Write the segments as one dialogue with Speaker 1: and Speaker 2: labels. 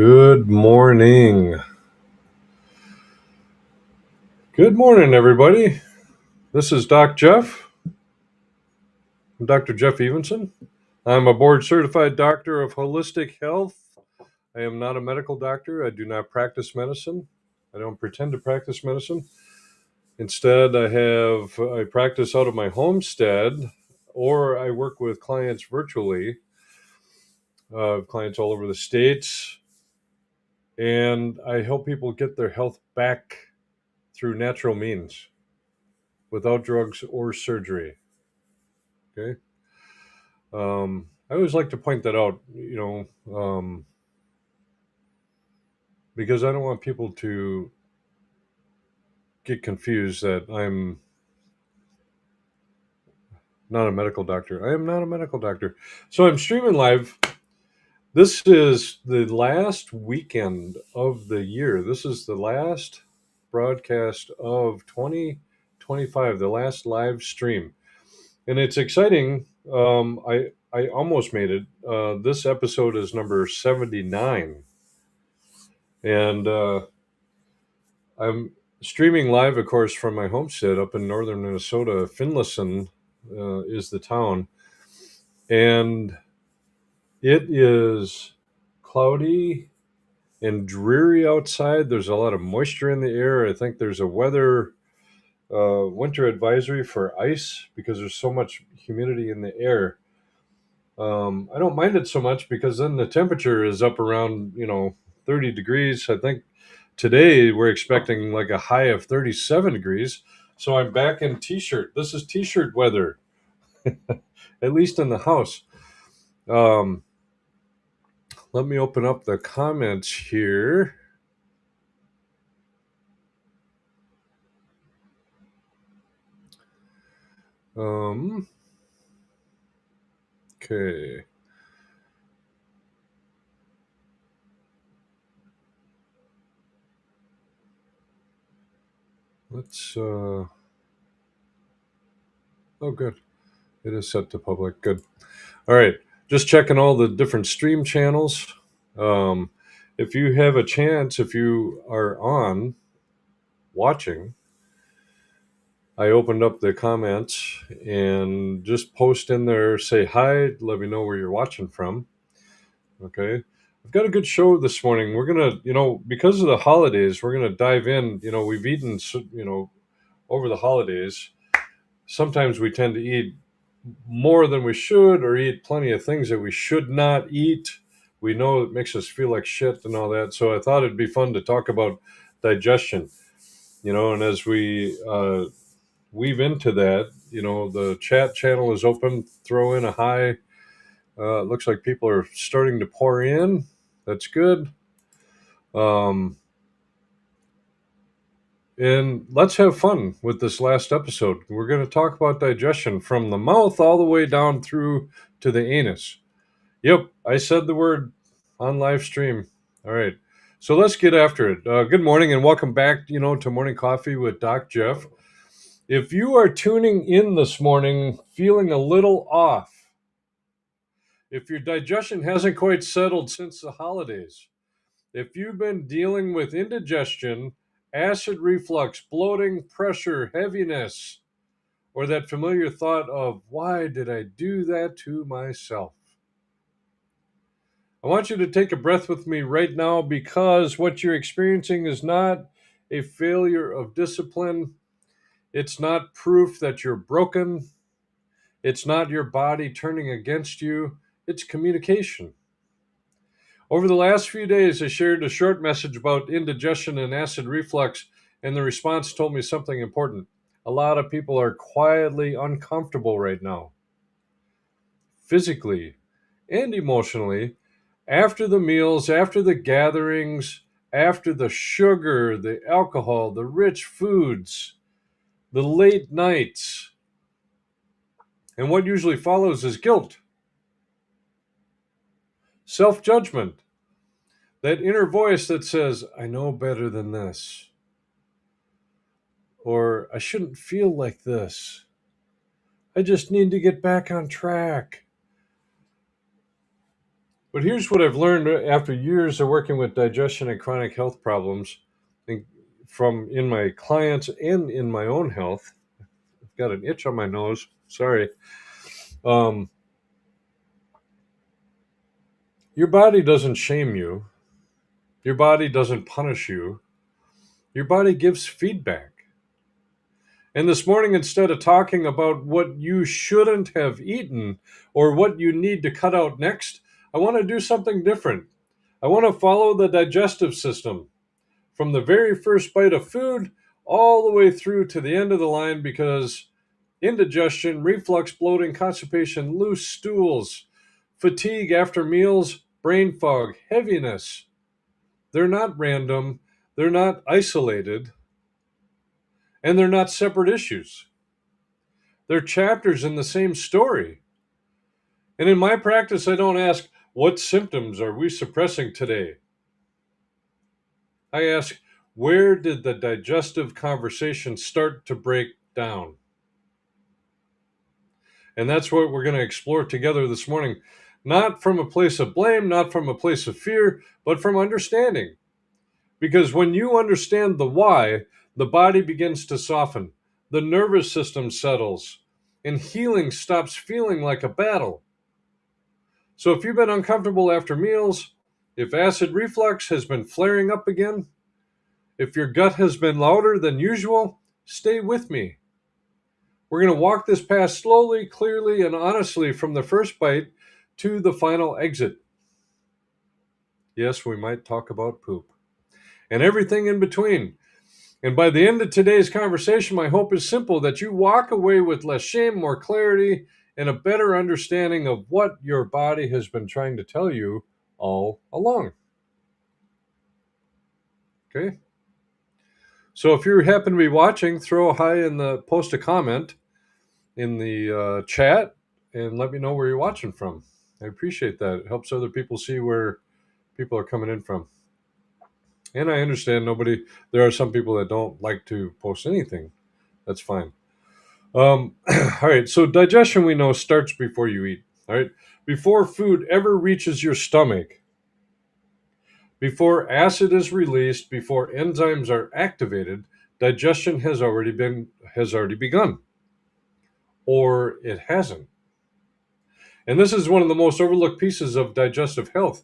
Speaker 1: Good morning. Good morning, everybody. This is Doc Jeff. I'm Dr. Jeff Evenson. I'm a board certified doctor of holistic health. I am not a medical doctor. I do not practice medicine. I don't pretend to practice medicine. Instead, I practice out of my homestead, or I work with clients virtually, clients all over the states, and I help people get their health back through natural means without drugs or surgery. Okay. I always like to point that out, because I don't want people to get confused that I'm not a medical doctor. I am not a medical doctor. So I'm streaming live. This is the last weekend of the year. This is the last broadcast of 2025, the last live stream. And it's exciting. I almost made it. This episode is number 79. And I'm streaming live, of course, from my homestead up in northern Minnesota. Finlayson is the town. And it is cloudy and dreary outside. There's a lot of moisture in the air. I think there's a winter advisory for ice because there's so much humidity in the air. I don't mind it so much because then the temperature is up around, 30 degrees. I think today we're expecting like a high of 37 degrees. So I'm back in t-shirt. This is t-shirt weather, at least in the house. Let me open up the comments here. Okay. Let's, oh, good. It is set to public. Good. All right. Just checking all the different stream channels. If you have a chance, if you are on watching, I opened up the comments and just post in there, say hi, let me know where you're watching from. Okay. I've got a good show this morning. We're going to, because of the holidays, we're going to dive in. We've eaten, over the holidays. Sometimes we tend to eat more than we should or eat plenty of things that we should not eat. We know it makes us feel like shit and all that. So I thought it'd be fun to talk about digestion, and as we weave into that, the chat channel is open. Throw in a hi. It looks like people are starting to pour in. That's good. And let's have fun with this last episode. We're going to talk about digestion from the mouth all the way down through to the anus. Yep, I said the word on live stream. All right. So let's get after it. Good morning and welcome back, to Morning Coffee with Doc Jeff. If you are tuning in this morning feeling a little off, if your digestion hasn't quite settled since the holidays, if you've been dealing with indigestion, acid reflux, bloating, pressure, heaviness, or that familiar thought of, why did I do that to myself? I want you to take a breath with me right now because what you're experiencing is not a failure of discipline. It's not proof that you're broken. It's not your body turning against you. It's communication. Over the last few days, I shared a short message about indigestion and acid reflux, and the response told me something important. A lot of people are quietly uncomfortable right now, physically and emotionally, after the meals, after the gatherings, after the sugar, the alcohol, the rich foods, the late nights. And what usually follows is guilt, self-judgment, that inner voice that says, I know better than this, or I shouldn't feel like this. I just need to get back on track. But here's what I've learned after years of working with digestion and chronic health problems, and from in my clients and in my own health. I've got an itch on my nose. Sorry. Um, your body doesn't shame you. Your body doesn't punish you. Your body gives feedback. And this morning, instead of talking about what you shouldn't have eaten or what you need to cut out next, I want to do something different. I want to follow the digestive system from the very first bite of food all the way through to the end of the line, because indigestion, reflux, bloating, constipation, loose stools, fatigue after meals, brain fog, heaviness, they're not random, they're not isolated, and they're not separate issues. They're chapters in the same story. And in my practice, I don't ask, what symptoms are we suppressing today? I ask, where did the digestive conversation start to break down? And that's what we're going to explore together this morning. Not from a place of blame, not from a place of fear, but from understanding. Because when you understand the why, the body begins to soften, the nervous system settles, and healing stops feeling like a battle. So if you've been uncomfortable after meals, if acid reflux has been flaring up again, if your gut has been louder than usual, stay with me. We're going to walk this path slowly, clearly, and honestly from the first bite to the final exit. Yes, we might talk about poop and everything in between. And by the end of today's conversation, my hope is simple: that you walk away with less shame, more clarity, and a better understanding of what your body has been trying to tell you all along. Okay? So if you happen to be watching, throw a hi in the post a comment in the chat and let me know where you're watching from. I appreciate that. It helps other people see where people are coming in from. And I understand there are some people that don't like to post anything. That's fine. All right. So digestion, we know, starts before you eat. All right. Before food ever reaches your stomach, before acid is released, before enzymes are activated, digestion has already begun, or it hasn't. And this is one of the most overlooked pieces of digestive health.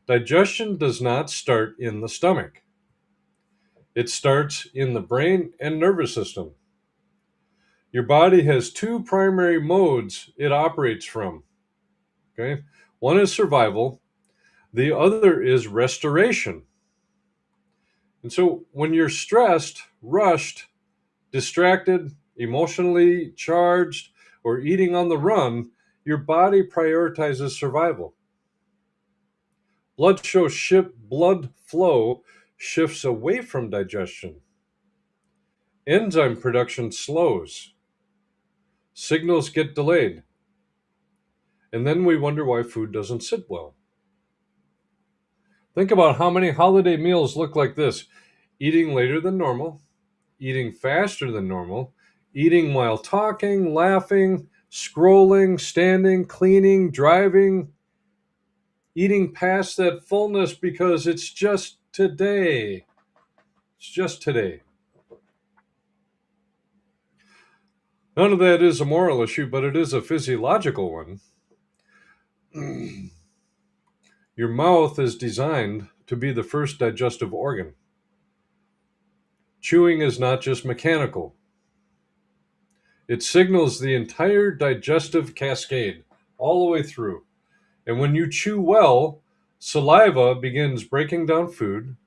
Speaker 1: Digestion does not start in the stomach. It starts in the brain and nervous system. Your body has two primary modes it operates from. Okay? One is survival, the other is restoration. And so when you're stressed, rushed, distracted, emotionally charged, or eating on the run, your body prioritizes survival. Blood flow shifts away from digestion. Enzyme production slows. Signals get delayed. And then we wonder why food doesn't sit well. Think about how many holiday meals look like this: eating later than normal, eating faster than normal, eating while talking, laughing, scrolling, standing, cleaning, driving, eating past that fullness because it's just today. It's just today. None of that is a moral issue, but it is a physiological one. Your mouth is designed to be the first digestive organ. Chewing is not just mechanical. It signals the entire digestive cascade all the way through. And when you chew well, saliva begins breaking down food.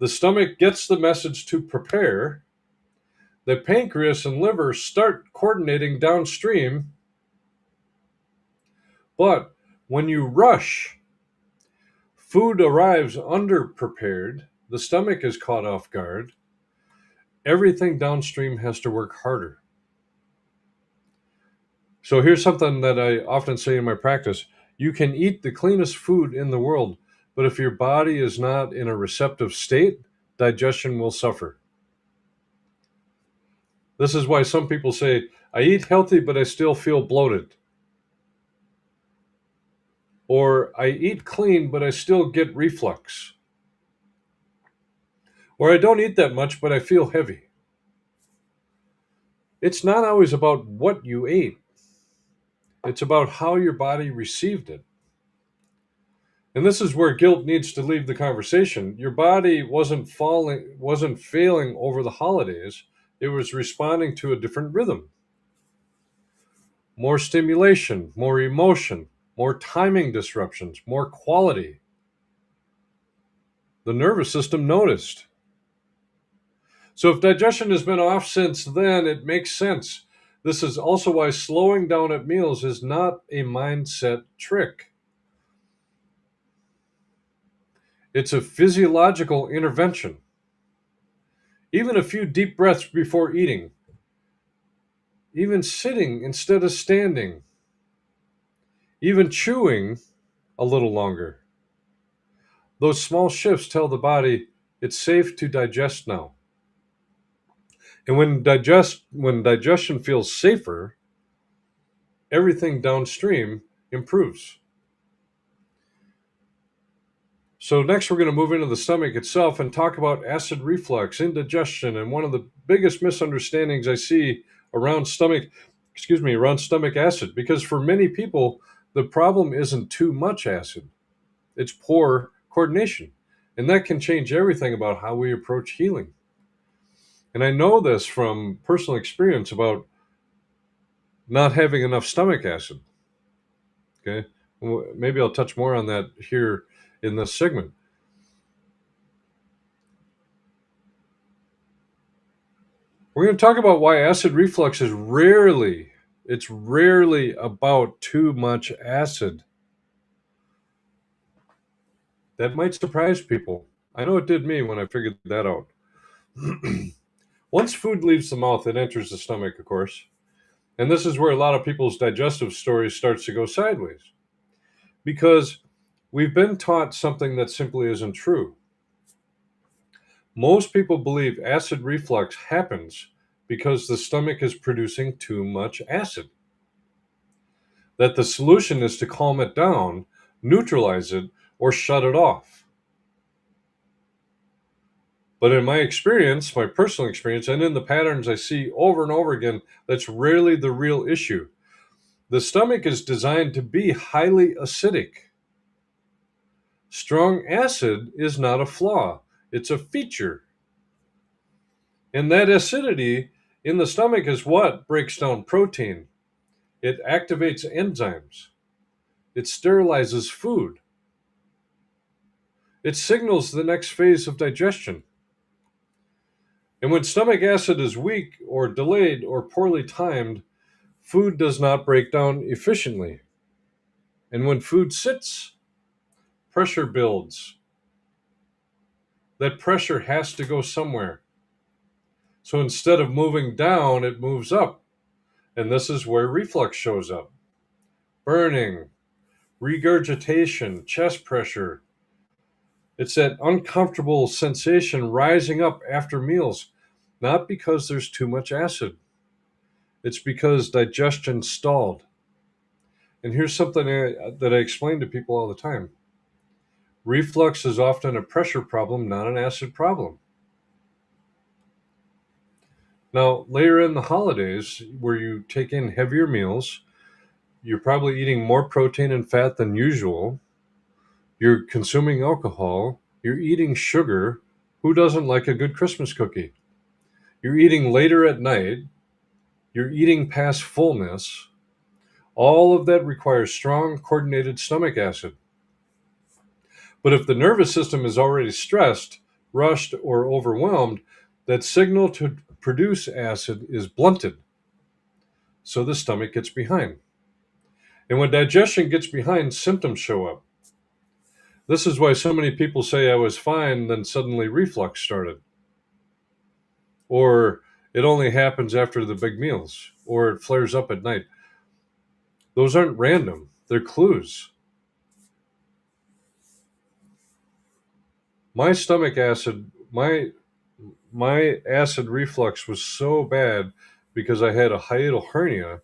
Speaker 1: The stomach gets the message to prepare. The pancreas and liver start coordinating downstream. But when you rush, food arrives underprepared, the stomach is caught off guard, everything downstream has to work harder. So here's something that I often say in my practice: you can eat the cleanest food in the world, but if your body is not in a receptive state, digestion will suffer. This is why some people say, I eat healthy, but I still feel bloated. Or I eat clean, but I still get reflux. Or I don't eat that much, but I feel heavy. It's not always about what you ate, it's about how your body received it. And this is where guilt needs to leave the conversation. Your body wasn't failing over the holidays. It was responding to a different rhythm. More stimulation, more emotion, more timing disruptions, more quality. The nervous system noticed. So if digestion has been off since then, it makes sense. This is also why slowing down at meals is not a mindset trick. It's a physiological intervention. Even a few deep breaths before eating, even sitting instead of standing, even chewing a little longer. Those small shifts tell the body it's safe to digest now. And when digestion feels safer, everything downstream improves. So next we're going to move into the stomach itself and talk about acid reflux, indigestion, and one of the biggest misunderstandings I see around around stomach acid, because for many people the problem isn't too much acid, it's poor coordination. And that can change everything about how we approach healing. And I know this from personal experience about not having enough stomach acid. Okay. Maybe I'll touch more on that here in this segment. We're going to talk about why acid reflux is it's rarely about too much acid. That might surprise people. I know it did me when I figured that out. Once food leaves the mouth, it enters the stomach, of course. And this is where a lot of people's digestive story starts to go sideways. Because we've been taught something that simply isn't true. Most people believe acid reflux happens because the stomach is producing too much acid. That the solution is to calm it down, neutralize it, or shut it off. But in my experience, my personal experience, and in the patterns I see over and over again, that's rarely the real issue. The stomach is designed to be highly acidic. Strong acid is not a flaw, it's a feature. And that acidity in the stomach is what breaks down protein. It activates enzymes. It sterilizes food. It signals the next phase of digestion. And when stomach acid is weak or delayed or poorly timed, food does not break down efficiently. And when food sits, pressure builds. That pressure has to go somewhere. So instead of moving down, it moves up. And this is where reflux shows up. Burning, regurgitation, chest pressure. It's that uncomfortable sensation rising up after meals, not because there's too much acid. It's because digestion stalled. And here's something that I explain to people all the time. Reflux is often a pressure problem, not an acid problem. Now, later in the holidays, where you take in heavier meals, you're probably eating more protein and fat than usual. You're consuming alcohol. You're eating sugar. Who doesn't like a good Christmas cookie? You're eating later at night. You're eating past fullness. All of that requires strong, coordinated stomach acid. But if the nervous system is already stressed, rushed, or overwhelmed, that signal to produce acid is blunted. So the stomach gets behind. And when digestion gets behind, symptoms show up. This is why so many people say I was fine, then suddenly reflux started. Or it only happens after the big meals, or it flares up at night. Those aren't random, they're clues. My stomach acid, my acid reflux was so bad because I had a hiatal hernia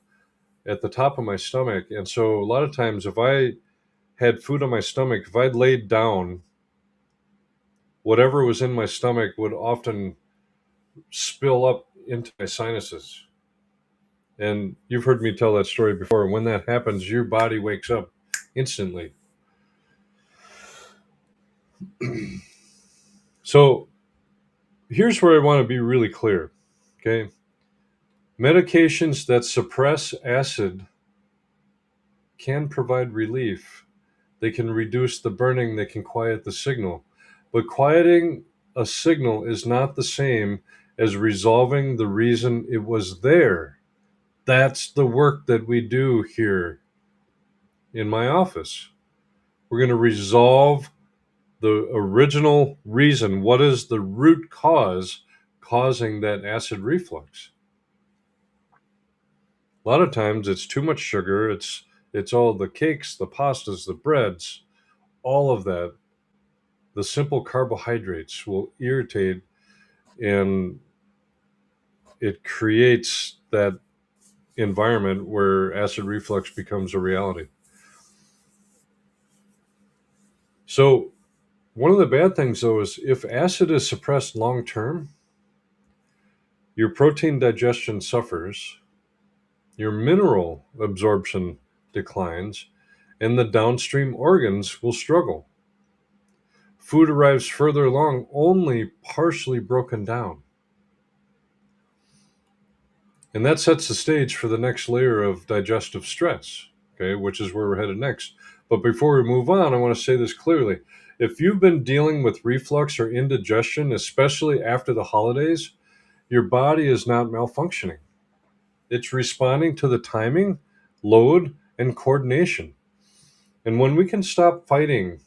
Speaker 1: at the top of my stomach. And so a lot of times if I had food on my stomach, if I laid down, whatever was in my stomach would often spill up into my sinuses. And you've heard me tell that story before. When that happens, your body wakes up instantly. So here's where I want to be really clear. Okay. Medications that suppress acid can provide relief. They can reduce the burning, they can quiet the signal. But quieting a signal is not the same as resolving the reason it was there. That's the work that we do here in my office. We're going to resolve the original reason. What is the root cause causing that acid reflux? A lot of times it's too much sugar, it's all the cakes, the pastas, the breads, all of that. The simple carbohydrates will irritate, and it creates that environment where acid reflux becomes a reality. So one of the bad things, though, is if acid is suppressed long term, your protein digestion suffers, your mineral absorption declines, and the downstream organs will struggle. Food arrives further along, only partially broken down. And that sets the stage for the next layer of digestive stress, okay, which is where we're headed next. But before we move on, I want to say this clearly. If you've been dealing with reflux or indigestion, especially after the holidays, your body is not malfunctioning. It's responding to the timing, load, and coordination. And when we can stop fighting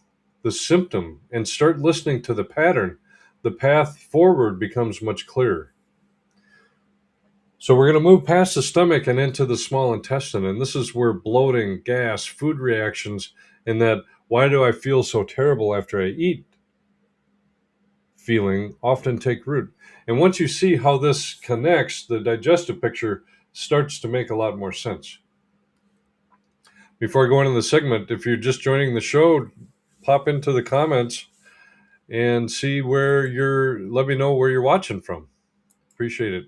Speaker 1: the symptom and start listening to the pattern, the path forward becomes much clearer. So we're going to move past the stomach and into the small intestine. And this is where bloating, gas, food reactions, and that why do I feel so terrible after I eat feeling often take root. And once you see how this connects, the digestive picture starts to make a lot more sense. Before I go into the segment, if you're just joining the show, pop into the comments and see let me know where you're watching from. Appreciate it.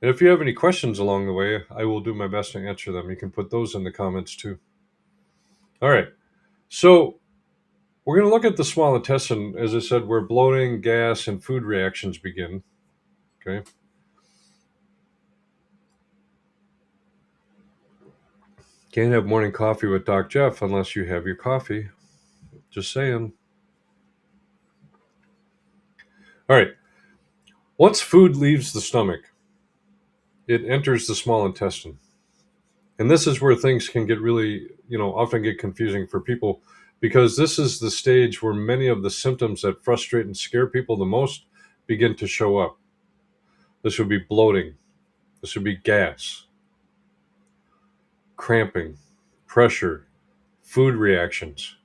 Speaker 1: And if you have any questions along the way, I will do my best to answer them. You can put those in the comments too. All right. So we're going to look at the small intestine, as I said, where bloating, gas, and food reactions begin. Okay. Can't have morning coffee with Doc Jeff unless you have your coffee. Just saying. All right. Once food leaves the stomach, it enters the small intestine. And this is where things can get really, often get confusing for people, because this is the stage where many of the symptoms that frustrate and scare people the most begin to show up. This would be bloating. This would be gas, cramping, pressure, food reactions,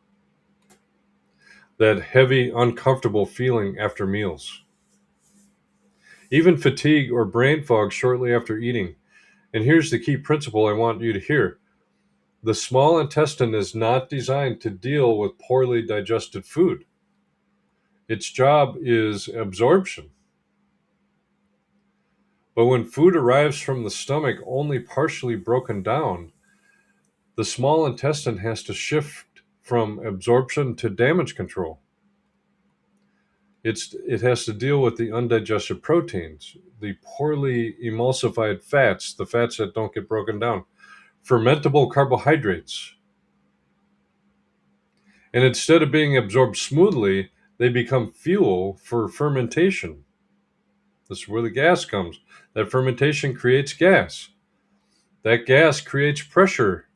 Speaker 1: that heavy, uncomfortable feeling after meals, even fatigue or brain fog shortly after eating. And here's the key principle I want you to hear. The small intestine is not designed to deal with poorly digested food. Its job is absorption. But when food arrives from the stomach only partially broken down, the small intestine has to shift from absorption to damage control. It has to deal with the undigested proteins, the poorly emulsified fats, the fats that don't get broken down, fermentable carbohydrates. And instead of being absorbed smoothly, they become fuel for fermentation. This is where the gas comes. That fermentation creates gas. That gas creates pressure.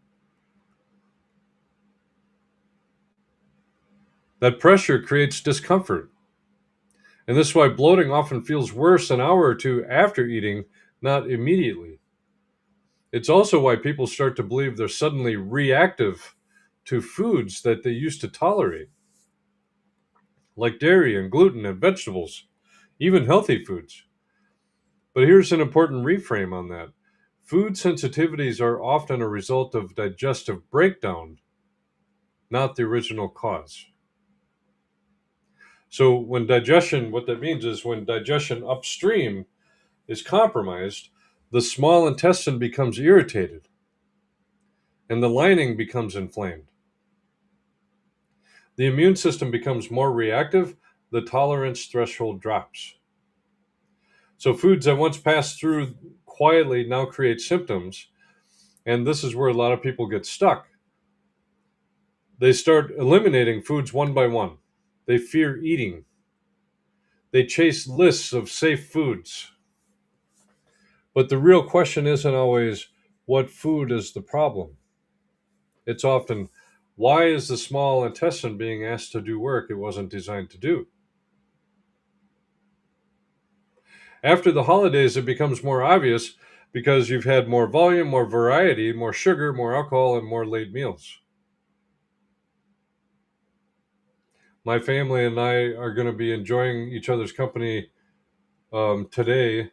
Speaker 1: That pressure creates discomfort. And this is why bloating often feels worse an hour or two after eating, not immediately. It's also why people start to believe they're suddenly reactive to foods that they used to tolerate, like dairy and gluten and vegetables, even healthy foods. But here's an important reframe on that. Food sensitivities are often a result of digestive breakdown, not the original cause. So what that means is when digestion upstream is compromised, the small intestine becomes irritated and the lining becomes inflamed. The immune system becomes more reactive, the tolerance threshold drops. So foods that once passed through quietly now create symptoms, and this is where a lot of people get stuck. They start eliminating foods one by one. They fear eating. They chase lists of safe foods. But the real question isn't always what food is the problem. It's often why is the small intestine being asked to do work it wasn't designed to do? After the holidays, it becomes more obvious because you've had more volume, more variety, more sugar, more alcohol, and more late meals. My family and I are going to be enjoying each other's company today.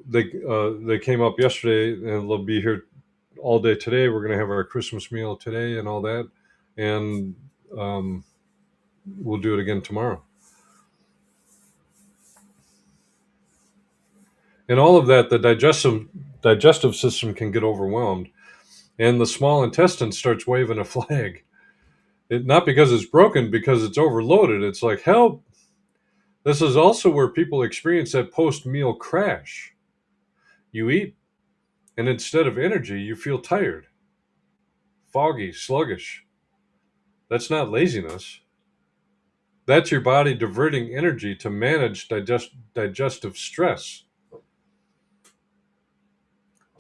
Speaker 1: They came up yesterday, and they'll be here all day today. We're going to have our Christmas meal today and all that, and um, we'll do it again tomorrow. And all of that, the digestive system can get overwhelmed, and the small intestine starts waving a flag. Not because it's broken, because it's overloaded. It's like, help. This is also where people experience that post meal crash. You eat, and instead of energy, you feel tired, foggy, sluggish. That's not laziness. That's your body diverting energy to manage digestive stress.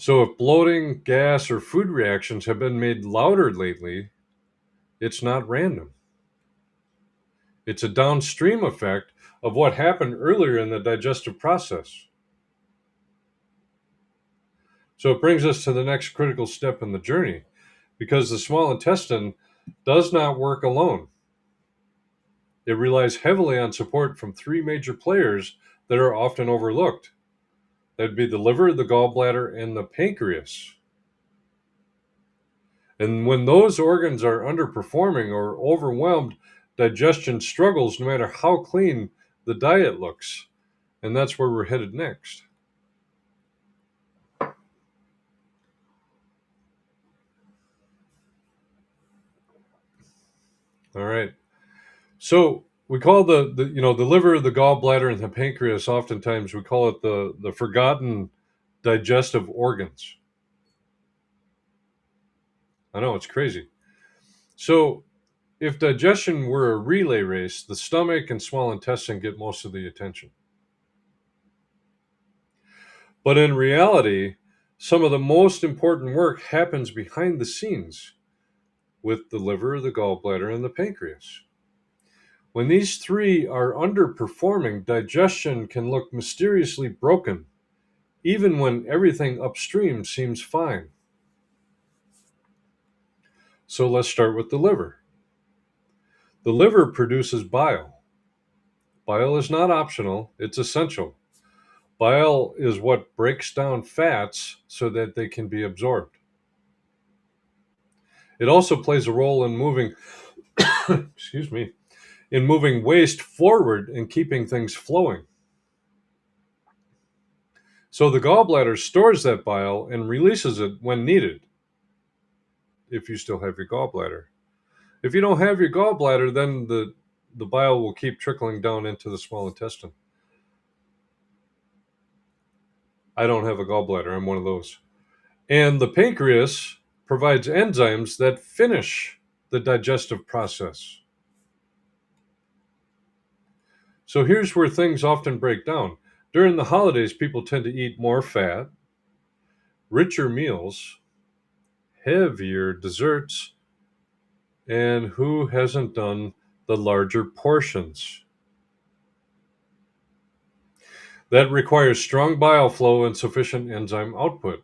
Speaker 1: So, if bloating, gas, or food reactions have been made louder lately, it's not random. It's a downstream effect of what happened earlier in the digestive process. So it brings us to the next critical step in the journey because the small intestine does not work alone. It relies heavily on support from three major players that are often overlooked. That'd be the liver, the gallbladder, and the pancreas. And when those organs are underperforming or overwhelmed, digestion struggles no matter how clean the diet looks. And that's where we're headed next. All right. So we call the liver, the gallbladder, and the pancreas. Oftentimes we call it the forgotten digestive organs. I know it's crazy. So if digestion were a relay race, the stomach and small intestine get most of the attention. But in reality, some of the most important work happens behind the scenes with the liver, the gallbladder, and the pancreas. When these three are underperforming, digestion can look mysteriously broken, even when everything upstream seems fine. So let's start with the liver. The liver produces bile. Bile is not optional, it's essential. Bile is what breaks down fats so that they can be absorbed. It also plays a role in moving, excuse me, in moving waste forward and keeping things flowing. So the gallbladder stores that bile and releases it when needed, if you still have your gallbladder. If you don't have your gallbladder, then the bile will keep trickling down into the small intestine. I don't have a gallbladder, I'm one of those. And the pancreas provides enzymes that finish the digestive process. So here's where things often break down. During the holidays, people tend to eat more fat, richer meals, heavier desserts, and who hasn't done the larger portions? That requires strong bile flow and sufficient enzyme output.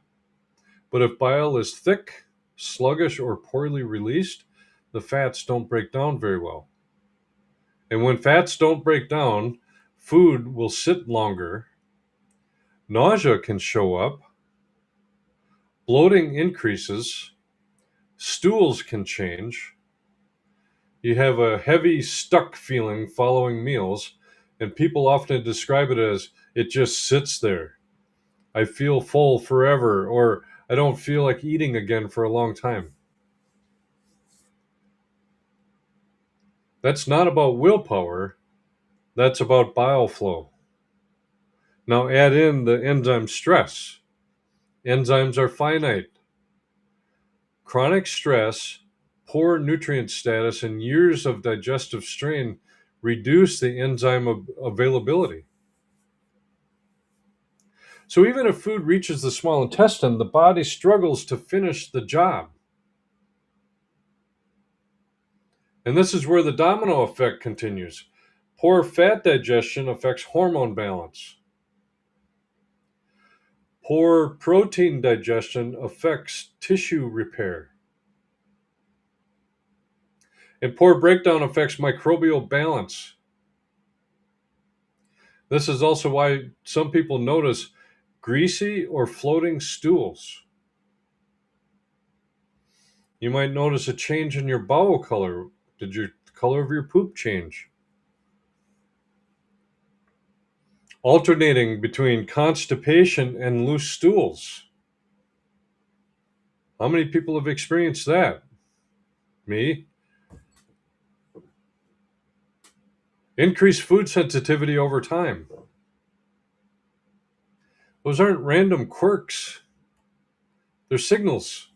Speaker 1: But if bile is thick, sluggish, or poorly released, the fats don't break down very well. And when fats don't break down, food will sit longer Nausea can show up, bloating increases, stools can change. You have a heavy, stuck feeling following meals, and people often describe it as it just sits there. I feel full forever, or I don't feel like eating again for a long time. That's not about willpower, that's about bile flow. Now add in the enzyme stress. Enzymes are finite. Chronic stress, poor nutrient status, and years of digestive strain reduce the enzyme availability. So even if food reaches the small intestine, the body struggles to finish the job. And this is where the domino effect continues. Poor fat digestion affects hormone balance. Poor protein digestion affects tissue repair. And poor breakdown affects microbial balance. This is also why some people notice greasy or floating stools. You might notice a change in your bowel color. Did your color of your poop change? Alternating between constipation and loose stools. How many people have experienced that? Me. Increased food sensitivity over time. Those aren't random quirks, they're signals.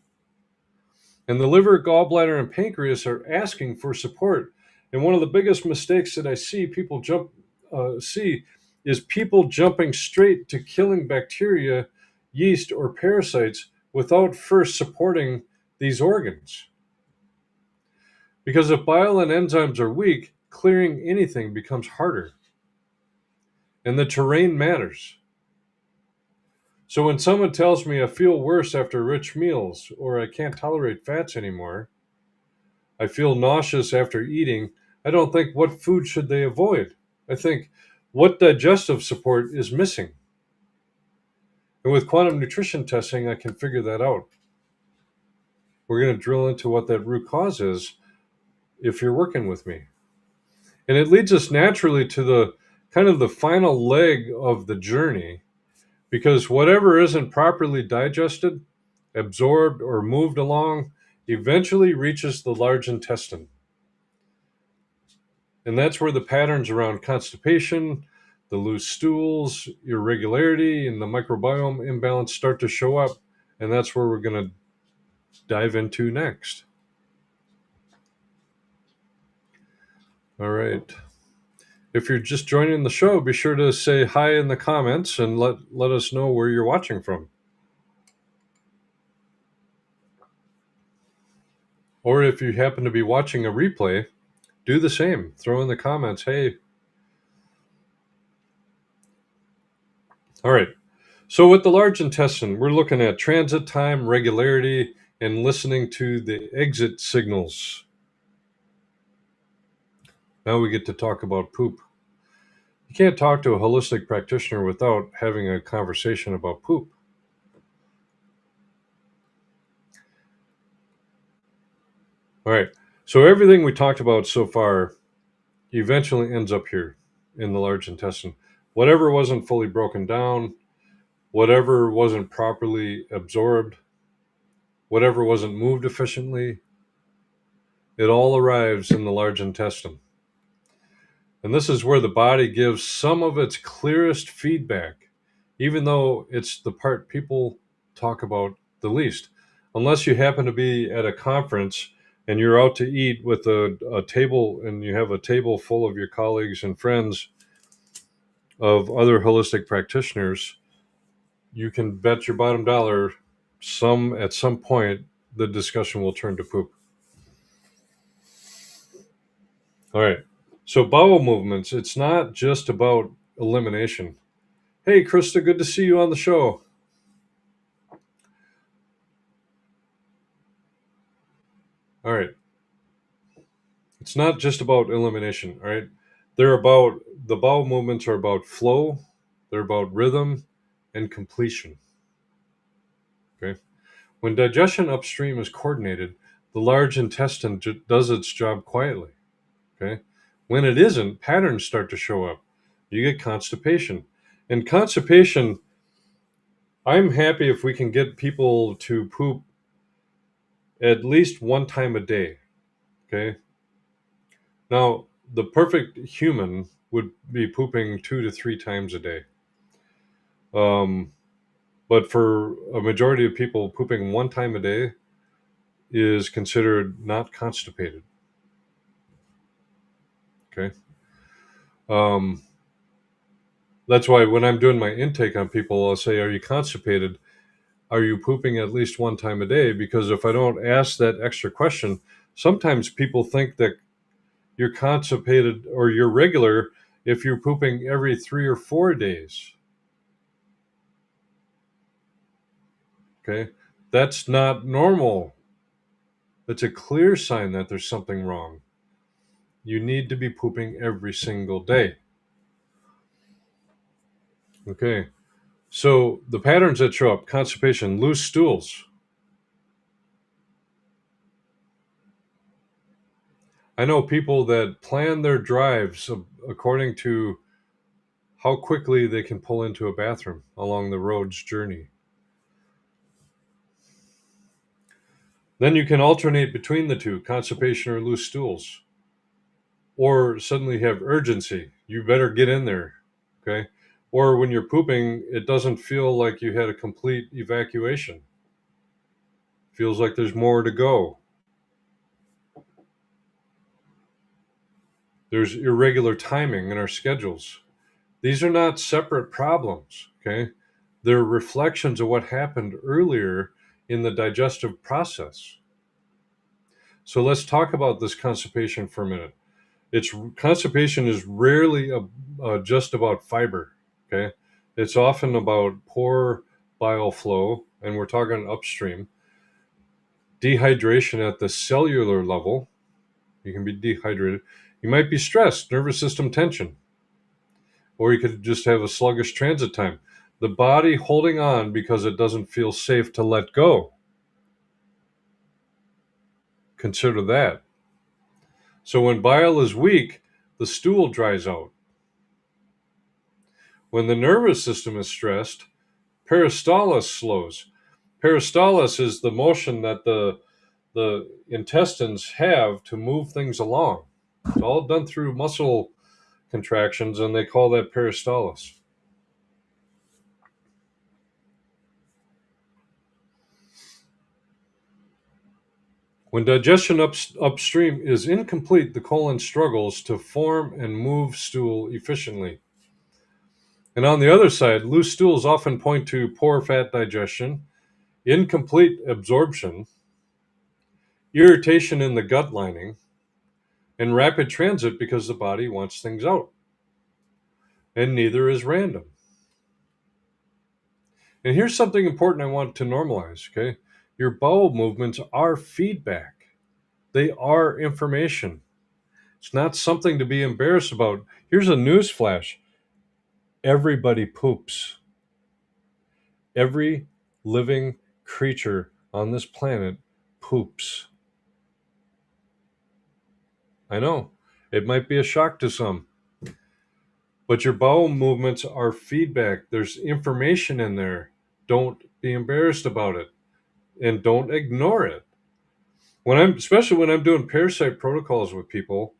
Speaker 1: And the liver, gallbladder, and pancreas are asking for support. And one of the biggest mistakes that I see people see is people jumping straight to killing bacteria, yeast, or parasites without first supporting these organs. Because if bile and enzymes are weak, clearing anything becomes harder. And the terrain matters. So when someone tells me I feel worse after rich meals, or I can't tolerate fats anymore, I feel nauseous after eating, I don't think what food should they avoid. I think what digestive support is missing. And with quantum nutrition testing, I can figure that out. We're going to drill into what that root cause is if you're working with me. And it leads us naturally to the kind of the final leg of the journey, because whatever isn't properly digested, absorbed, or moved along eventually reaches the large intestine. And that's where the patterns around constipation, the loose stools, irregularity, and the microbiome imbalance start to show up. And that's where we're going to dive into next. All right. If you're just joining the show, be sure to say hi in the comments and let us know where you're watching from. Or if you happen to be watching a replay, do the same. Throw in the comments, hey. All right. So with the large intestine, we're looking at transit time, regularity, and listening to the exit signals. Now we get to talk about poop. You can't talk to a holistic practitioner without having a conversation about poop. All right. So everything we talked about so far eventually ends up here in the large intestine. Whatever wasn't fully broken down, whatever wasn't properly absorbed, whatever wasn't moved efficiently, it all arrives in the large intestine. And this is where the body gives some of its clearest feedback, even though it's the part people talk about the least. Unless you happen to be at a conference and you're out to eat with a table and you have a table full of your colleagues and friends of other holistic practitioners, you can bet your bottom dollar at some point the discussion will turn to poop. All right. So bowel movements, it's not just about elimination. Hey, Krista, good to see you on the show. All right. It's not just about elimination, all right? The bowel movements are about flow, they're about rhythm, and completion. Okay? When digestion upstream is coordinated, the large intestine does its job quietly. Okay? When it isn't, patterns start to show up. You get constipation. And constipation, I'm happy if we can get people to poop at least one time a day. Okay? Now, the perfect human would be pooping 2 to 3 times a day. But for a majority of people, pooping one time a day is considered not constipated. Okay. Um, that's why when I'm doing my intake on people, I'll say, "Are you constipated? Are you pooping at least one time a day?" Because if I don't ask that extra question, sometimes people think that you're constipated or you're regular if you're pooping every 3 or 4 days. Okay. That's not normal. That's a clear sign that there's something wrong. You need to be pooping every single day. Okay. So the patterns that show up: constipation, loose stools. I know people that plan their drives according to how quickly they can pull into a bathroom along the road's journey. Then you can alternate between the two, constipation or loose stools, or suddenly have urgency. You better get in there. Okay. Or when you're pooping, it doesn't feel like you had a complete evacuation. Feels like there's more to go. There's irregular timing in our schedules. These are not separate problems, okay? They're reflections of what happened earlier in the digestive process. So let's talk about this constipation for a minute. Constipation is rarely just about fiber, okay? It's often about poor bile flow, and we're talking upstream. Dehydration at the cellular level. You can be dehydrated. You might be stressed, nervous system tension, or you could just have a sluggish transit time. The body holding on because it doesn't feel safe to let go. Consider that. So when bile is weak, the stool dries out. When the nervous system is stressed, peristalsis slows. Peristalsis is the motion that the intestines have to move things along. It's all done through muscle contractions, and they call that peristalsis. When digestion upstream is incomplete, the colon struggles to form and move stool efficiently. And on the other side, loose stools often point to poor fat digestion, incomplete absorption, irritation in the gut lining, and rapid transit because the body wants things out. And neither is random. And here's something important I want to normalize, okay? Your bowel movements are feedback, they are information. It's not something to be embarrassed about. Here's a news flash: everybody poops. Every living creature on this planet poops. I know it might be a shock to some, but your bowel movements are feedback. There's information in there. Don't be embarrassed about it, and don't ignore it. Especially when I'm doing parasite protocols with people,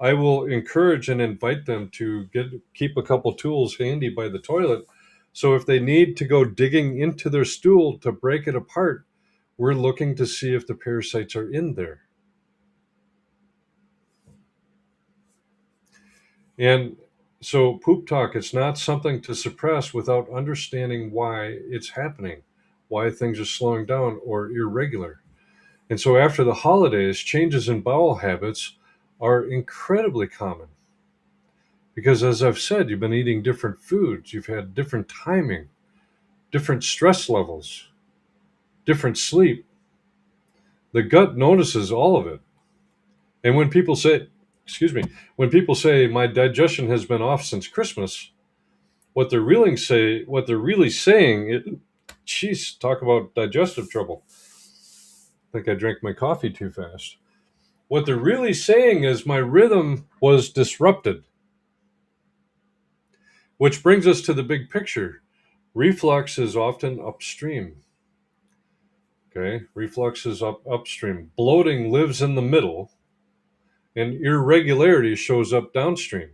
Speaker 1: I will encourage and invite them to keep a couple tools handy by the toilet. So if they need to go digging into their stool to break it apart, we're looking to see if the parasites are in there. And so poop talk, it's not something to suppress without understanding why it's happening, why things are slowing down or irregular. And so after the holidays, changes in bowel habits are incredibly common. Because as I've said, you've been eating different foods, you've had different timing, different stress levels, different sleep. The gut notices all of it. And when people say, excuse me, when people say my digestion has been off since Christmas, what they're really saying, geez, talk about digestive trouble. I think I drank my coffee too fast. What they're really saying is my rhythm was disrupted, which brings us to the big picture. Reflux is often upstream. Okay, reflux is upstream. Bloating lives in the middle, and irregularity shows up downstream.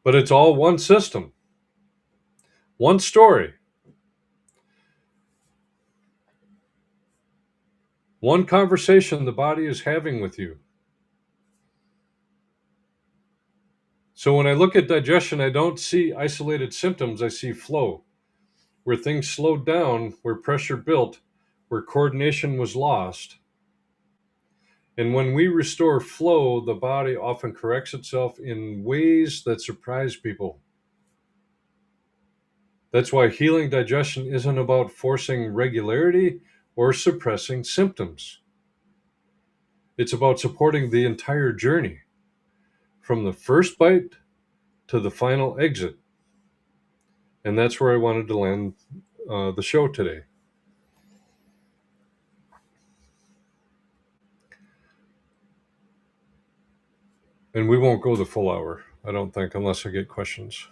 Speaker 1: But it's all one system, one story, one conversation the body is having with you. So when I look at digestion, I don't see isolated symptoms, I see flow, where things slowed down, where pressure built, where coordination was lost. And when we restore flow, the body often corrects itself in ways that surprise people. That's why healing digestion isn't about forcing regularity or suppressing symptoms. It's about supporting the entire journey, from the first bite to the final exit. And that's where I wanted to land the show today. And we won't go the full hour, I don't think, unless I get questions.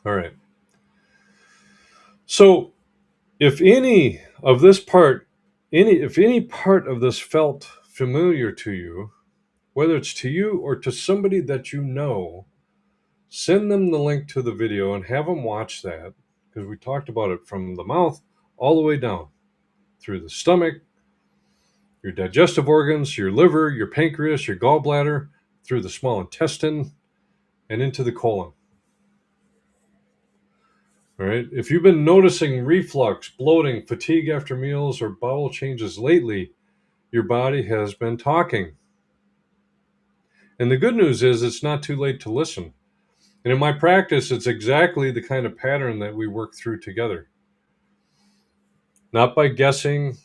Speaker 1: All right. So if any of this part, if any part of this felt familiar to you, whether it's to you or to somebody that you know, send them the link to the video and have them watch that, because we talked about it from the mouth all the way down through the stomach, your digestive organs, your liver, your pancreas, your gallbladder, through the small intestine, and into the colon. All right. If you've been noticing reflux, bloating, fatigue after meals, or bowel changes lately, your body has been talking. And the good news is it's not too late to listen. And in my practice, it's exactly the kind of pattern that we work through together. Not by guessing,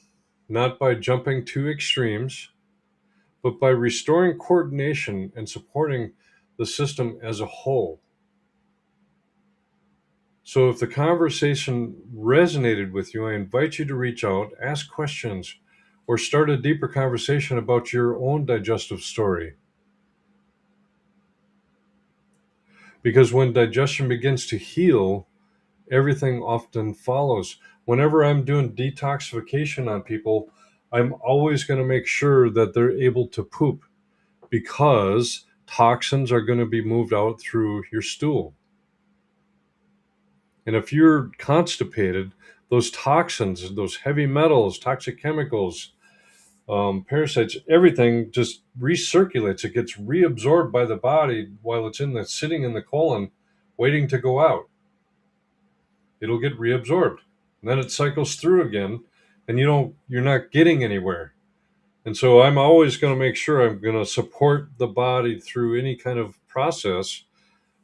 Speaker 1: not by jumping to extremes, but by restoring coordination and supporting the system as a whole. So if the conversation resonated with you, I invite you to reach out, ask questions, or start a deeper conversation about your own digestive story. Because when digestion begins to heal, everything often follows. Whenever I'm doing detoxification on people, I'm always going to make sure that they're able to poop, because toxins are going to be moved out through your stool. And if you're constipated, those toxins, those heavy metals, toxic chemicals, parasites, everything just recirculates. It gets reabsorbed by the body while it's sitting in the colon, waiting to go out. It'll get reabsorbed, and then it cycles through again, and you're not getting anywhere. And so I'm always going to make sure I'm going to support the body through any kind of process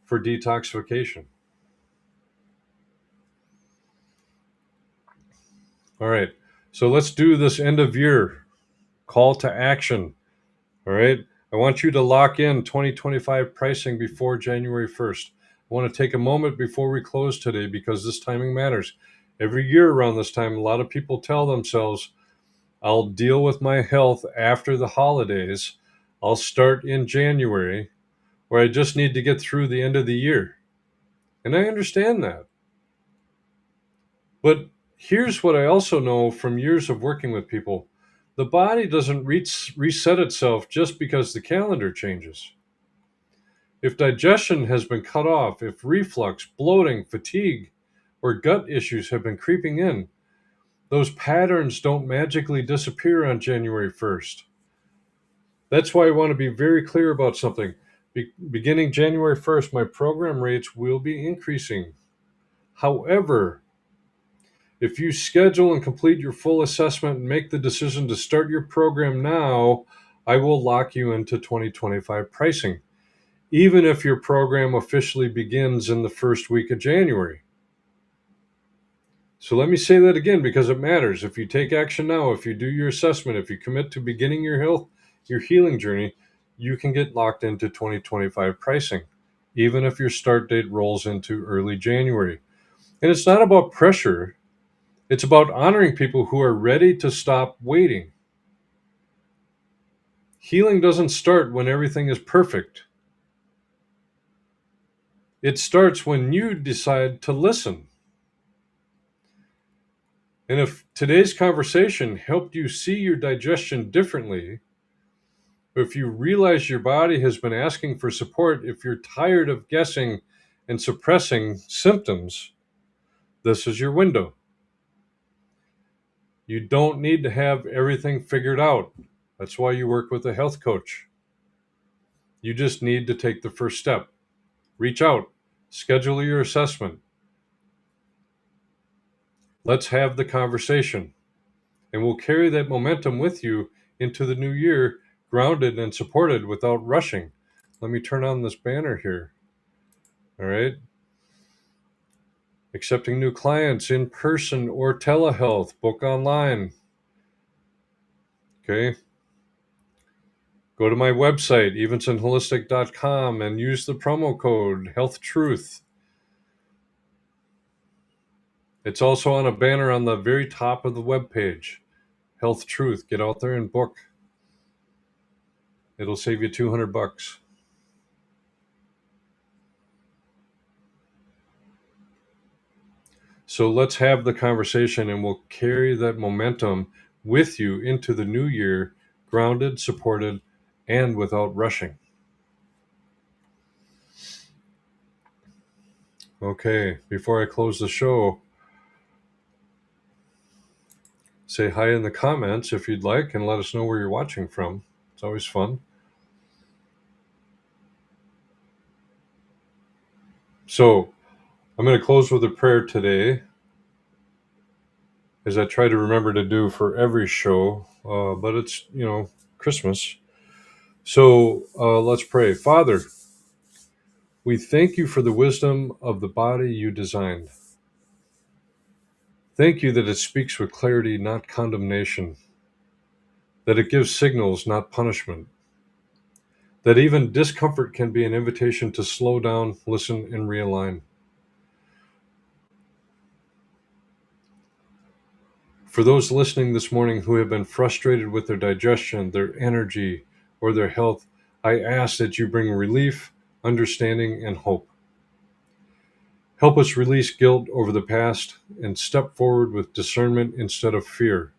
Speaker 1: for detoxification. All right. So let's do this end of year call to action. All right. I want you to lock in 2025 pricing before January 1st. I want to take a moment before we close today, because this timing matters. Every year around this time, a lot of people tell themselves, I'll deal with my health after the holidays. I'll start in January, or I just need to get through the end of the year. And I understand that. But here's what I also know from years of working with people. The body doesn't reset itself just because the calendar changes. If digestion has been cut off, if reflux, bloating, fatigue, or gut issues have been creeping in, those patterns don't magically disappear on January 1st. That's why I want to be very clear about something. Beginning January 1st, my program rates will be increasing. However, if you schedule and complete your full assessment and make the decision to start your program now, I will lock you into 2025 pricing, even if your program officially begins in the first week of January. So let me say that again, because it matters. If you take action now, if you do your assessment, if you commit to beginning your healing journey, you can get locked into 2025 pricing, even if your start date rolls into early January. And it's not about pressure, it's about honoring people who are ready to stop waiting. Healing doesn't start when everything is perfect. It starts when you decide to listen. And if today's conversation helped you see your digestion differently, if you realize your body has been asking for support, if you're tired of guessing and suppressing symptoms, this is your window. You don't need to have everything figured out. That's why you work with a health coach. You just need to take the first step. Reach out, schedule your assessment. Let's have the conversation, and we'll carry that momentum with you into the new year, grounded and supported without rushing. Let me turn on this banner here. All right. Accepting new clients in person or telehealth, book online. Okay. Go to my website, evensonholistic.com, and use the promo code HealthTruth. It's also on a banner on the very top of the webpage. Health Truth. Get out there and book. It'll save you $200. So let's have the conversation, and we'll carry that momentum with you into the new year, grounded, supported, and without rushing. Okay, before I close the show, say hi in the comments if you'd like, and let us know where you're watching from. It's always fun. So I'm going to close with a prayer today, as I try to remember to do for every show, but it's, Christmas. So let's pray. Father, we thank you for the wisdom of the body you designed. Thank you that it speaks with clarity, not condemnation, that it gives signals, not punishment, that even discomfort can be an invitation to slow down, listen, and realign. For those listening this morning who have been frustrated with their digestion, their energy, or their health, I ask that you bring relief, understanding, and hope. Help us release guilt over the past and step forward with discernment instead of fear.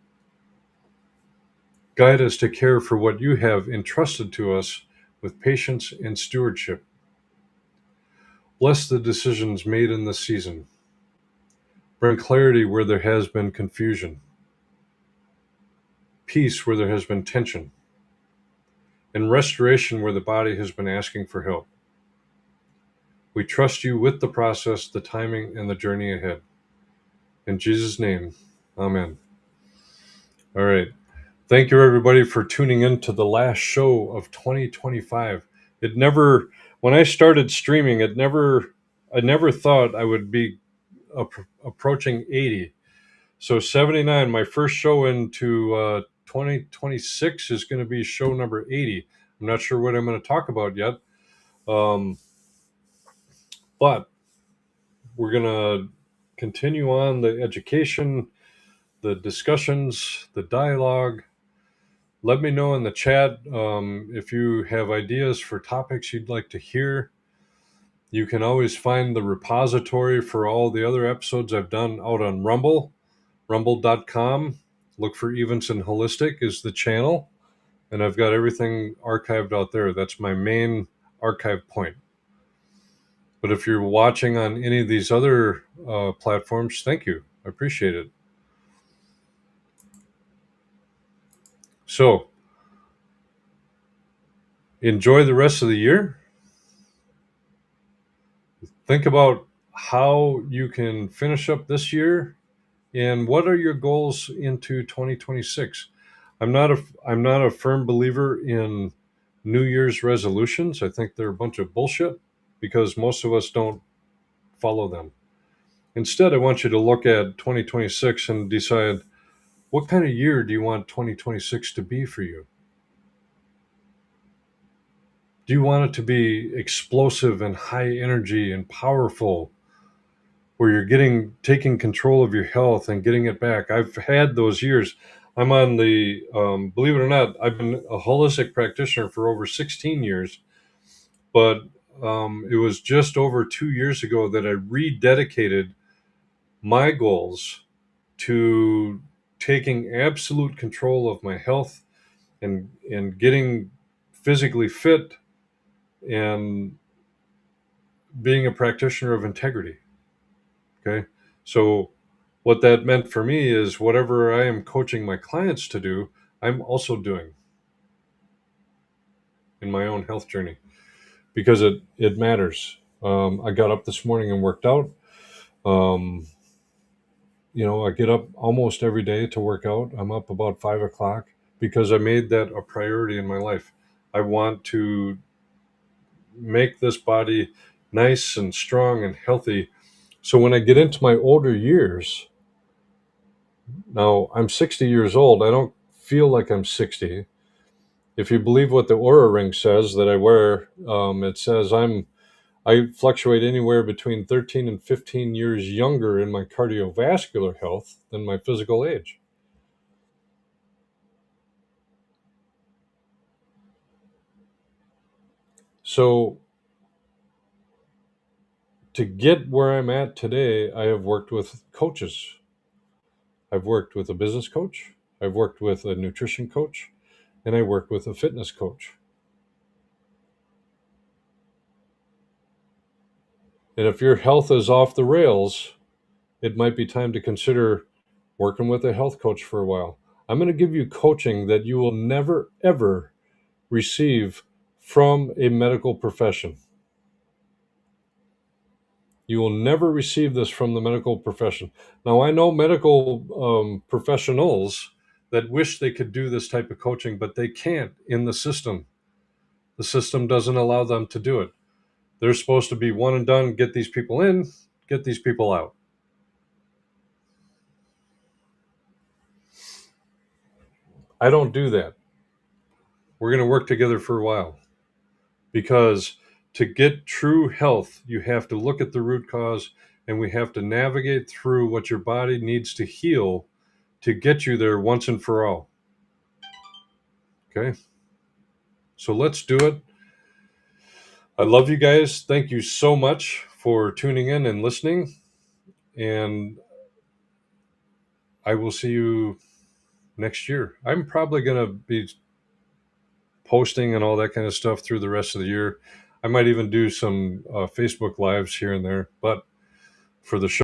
Speaker 1: Guide us to care for what you have entrusted to us with patience and stewardship. Bless the decisions made in this season. Bring clarity where there has been confusion, peace where there has been tension, and restoration where the body has been asking for help. We trust you with the process, the timing, and the journey ahead. In Jesus' name, amen. All right. Thank you, everybody, for tuning in to the last show of 2025. When I started streaming, I never thought I would be approaching 80. So 79, my first show into 2026 is going to be show number 80. I'm not sure what I'm going to talk about yet, but we're going to continue on the education, the discussions, the dialogue. Let me know in the chat if you have ideas for topics you'd like to hear. You can always find the repository for all the other episodes I've done out on Rumble, rumble.com. Look for Evenson Holistic is the channel, and I've got everything archived out there. That's my main archive point. But if you're watching on any of these other platforms, thank you. I appreciate it. So, enjoy the rest of the year. Think about how you can finish up this year and what are your goals into 2026. I'm not a firm believer in New Year's resolutions. I think they're a bunch of bullshit because most of us don't follow them. Instead, I want you to look at 2026 and decide, what kind of year do you want 2026 to be for you? Do you want it to be explosive and high energy and powerful, where you're taking control of your health and getting it back? I've had those years. I'm on the, believe it or not, I've been a holistic practitioner for over 16 years, but it was just over 2 years ago that I rededicated my goals to taking absolute control of my health and getting physically fit and being a practitioner of integrity. Okay. So what that meant for me is whatever I am coaching my clients to do, I'm also doing in my own health journey, because it matters. I got up this morning and worked out. Um, I get up almost every day to work out. I'm up about 5 o'clock because I made that a priority in my life. I want to make this body nice and strong and healthy. So when I get into my older years, now I'm 60 years old. I don't feel like I'm 60. If you believe what the Aura Ring says that I wear, it says I fluctuate anywhere between 13 and 15 years younger in my cardiovascular health than my physical age. So to get where I'm at today, I have worked with coaches. I've worked with a business coach, I've worked with a nutrition coach, and I work with a fitness coach. And if your health is off the rails, it might be time to consider working with a health coach for a while. I'm going to give you coaching that you will never, ever receive from a medical profession. You will never receive this from the medical profession. Now, I know medical professionals that wish they could do this type of coaching, but they can't in the system. The system doesn't allow them to do it. They're supposed to be one and done, get these people in, get these people out. I don't do that. We're going to work together for a while, because to get true health, you have to look at the root cause, and we have to navigate through what your body needs to heal to get you there once and for all. Okay? So let's do it. I love you guys. Thank you so much for tuning in and listening. And I will see you next year. I'm probably going to be posting and all that kind of stuff through the rest of the year. I might even do some Facebook Lives here and there. But for the show,